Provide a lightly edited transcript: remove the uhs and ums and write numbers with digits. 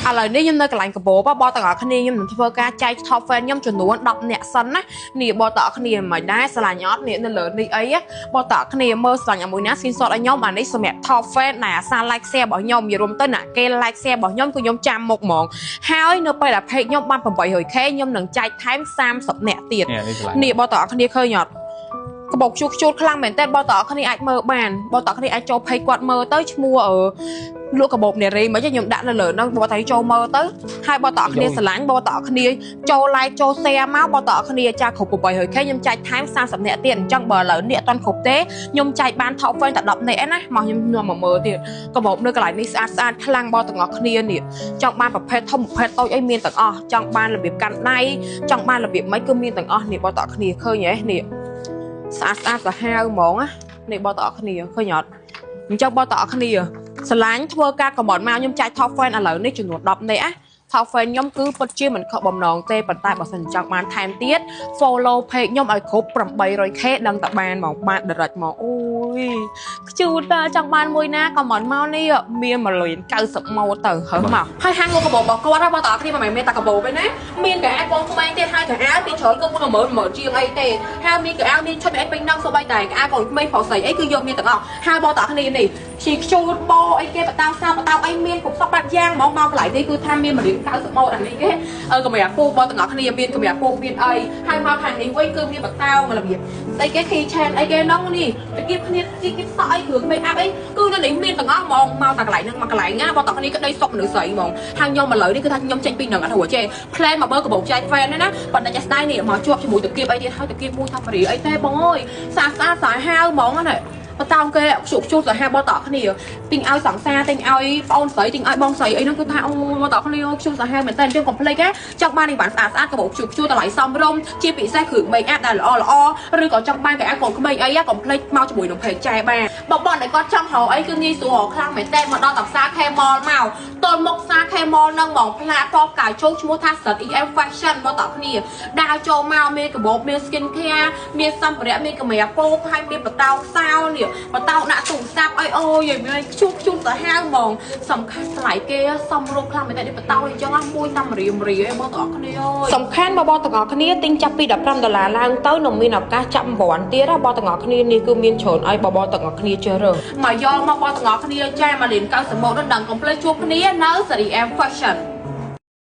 ឥឡូវនេះខ្ញុំនៅកន្លែងកាបូបបងទាំងអស់គ្នាខ្ញុំនឹងធ្វើការចែក top fan ខ្ញុំចំនួន10នាក់សិនណានេះបងទាំងអស់គ្នាមិនដែរស្រឡាញ់អត់នេះនៅលើនេះអីបងទាំងអស់គ្នាមើលស្រឡាញ់មួយណា screenshot ឲ្យខ្ញុំអានេះសម្រាប់ top fan ដែលអាសា like share របស់ខ្ញុំនិយាយរួមទៅណាគេ like share របស់ខ្ញុំគឺខ្ញុំចាំមុខហ្មងហើយនៅពេលដែល page ខ្ញុំបាន 800k ខ្ញុំនឹងចែកថែម30នាក់ទៀតនេះបងទាំងអស់គ្នាឃើញអត់កបោកជួខ្លាំងមែនតើបងទាំងអស់គ្នាអាចមើលបានបងទាំងអស់គ្នាអាចចូល page គាត់មើលទៅឈ្មោះលក់កបោបនារីមិនខ្ញុំដាក់នៅលើហ្នឹងបងតែចូលមើលទៅហើយបងទាំងអស់គ្នាស្រឡាញ់បងទាំងអស់គ្នាចូល like ចូល share មកបងទាំងអស់គ្នាចាស់គ្រប់ 800k ខ្ញុំចែកថែម30នាក់ទៀតអញ្ចឹងបើឥឡូវនេះអត់ទាន់គ្រប់ទេខ្ញុំចែកបាន top fan តែ10នាក់ឯណាមកខ្ញុំនាំមកមើលទៀតកបោបនៅកន្លែងនេះស្អាតខ្លាំងបងទាំងអស់គ្នានេះចង់បានប្រភេទធំប្រភេទតូចអីមានទាំងអស់ចង់បានរបៀបកាន់ដៃចង់បានរបៀបម៉េចគឺមានទាំងអស់នេះបងទាំងអស់គ្នាឃើញហ៎នេះស្អាតសាហាវហ្មងណានេះបងទាំងអស់គ្នាឃើញអត់អញ្ចឹងបងទាំងអស់គ្នាស្រឡាញ់ធ្វើការកំបត់មកខ្ញុំចែក top fan ឥឡូវនេះចំនួន10នាក់ top fan ខ្ញុំគឺពិតជាមិនខកបំណងទេប៉ុន្តែបើសិនចង់បានថែមទៀត follow page ខ្ញុំឲ្យគ្រប់ 800k ដឹងតែបានមកបាន direct មកអូយខ្ជូតតើចង់បានមួយណាកំបត់មកនេះមាន190ម៉ូតទៅហើមកហើយហាងលក់កាបូបរបស់គាត់បងតាគ្នាមិនមែនមានតែកាបូបទេណាមានកៅអៅបងក្មេងទៀតហើយកៅអៅពីច្រើនគឺ10000ជាងអីទេហើយមានកៅអៅមានឈុតអីពេញនឹងសូម្បីតែកៅអៅកូនក្មេងប្រុសស្រីអីគឺយកមានទាំងអស់ហើយបងតាគ្នានេះជីខ្ជូតបោអីគេបតាសាបតាអីមានគ្រប់សពបែបយ៉ាងហ្មងមកកន្លែងនេះគឺថាមាន190ម៉ូតអានេះគេកម្រាស់ពូបងទាំងអស់គ្នាមានកម្រាស់ពូមានអីហើយមកខាងនេះវិញគឺមានបតាមួយរបៀបស្អីគេ key chain អីគេហ្នឹងនេះទៅគៀបគ្នាគៀបសក់អីគ្រឿង make up អីគឺនៅនេះមានទាំងអស់ហ្មងមកតែកន្លែងហ្នឹងមកកន្លែងណាបងទាំងអស់គ្នាក្តីសុខមនុស្សស្រីហ្មងហើយខ្ញុំឥឡូវនេះគឺថាខ្ញុំចេញពីនឹងអត់ហួចេ plan មកបើកបោកចែក fan ណាប៉ុន្តែចាស់ស្ដាយនេះមកជាប់ជាមួយទៅគៀបអីទៀតហើយទៅគៀបមួយធម្មតាអីទេបងអើយស្អាតសាហាវហ្មងណាបើតោងគេជួបសាហាវបងតគ្នាទិញឲ្យសង្សារទិញឲ្យប្អូនស្រីទិញឲ្យបងស្រីអីហ្នឹងគឺថាអូបងតគ្នាជួបសាហាវមែនតើយើងកុំភ្លេចណាចង់បាននេះបានស្អាតក៏បោកជួបតម្លៃសមរម្យជាពិសេសគ្រឿង make up ដែលល្អឬក៏ចង់បានកៅអៅកូនក្មេងអីកុំភ្លេចមកជាមួយនឹង page ចែបានបងដែលគាត់ចង់រកអីគឺងាយស្រួលរកខ្លាំងមែនតើមកដល់តាផ្សារ K-mall មកតលមុខផ្សារ K-mall នឹងហ្មងផ្លាកពណ៌កាយជោគឈ្មោះថា ZEM Fashion បងតគ្នាដើរចូលមកមានកាបូបមាន skin care មានសម្ភារៈមានកាមេរ៉ាពោហើយមានបតោសោនេះបតោដាក់ទូរស័ព្ទអីអូយមានខ្ជូតទៅហាវហ្មងសំខាន់ថ្លៃគេសំរុំខ្លាំងមែនតើនេះបតោអញ្ចឹងមួយតាមរៀមរីឯបងទាំងអស់គ្នាអើយសំខាន់បងទាំងអស់គ្នាទិញចាប់ពី$15ឡើងទៅនឹងមានឱកាសចាប់1000ទៀតបងទាំងអស់គ្នានេះគឺមានច្រើនឲ្យបងទាំងអស់គ្នាជ្រើសរើសមកយកមកបងទាំងអស់គ្នាចែកមកលេង90ម៉ូតដល់កុំភ្លេចជួបគ្នានៅ Series M Fashion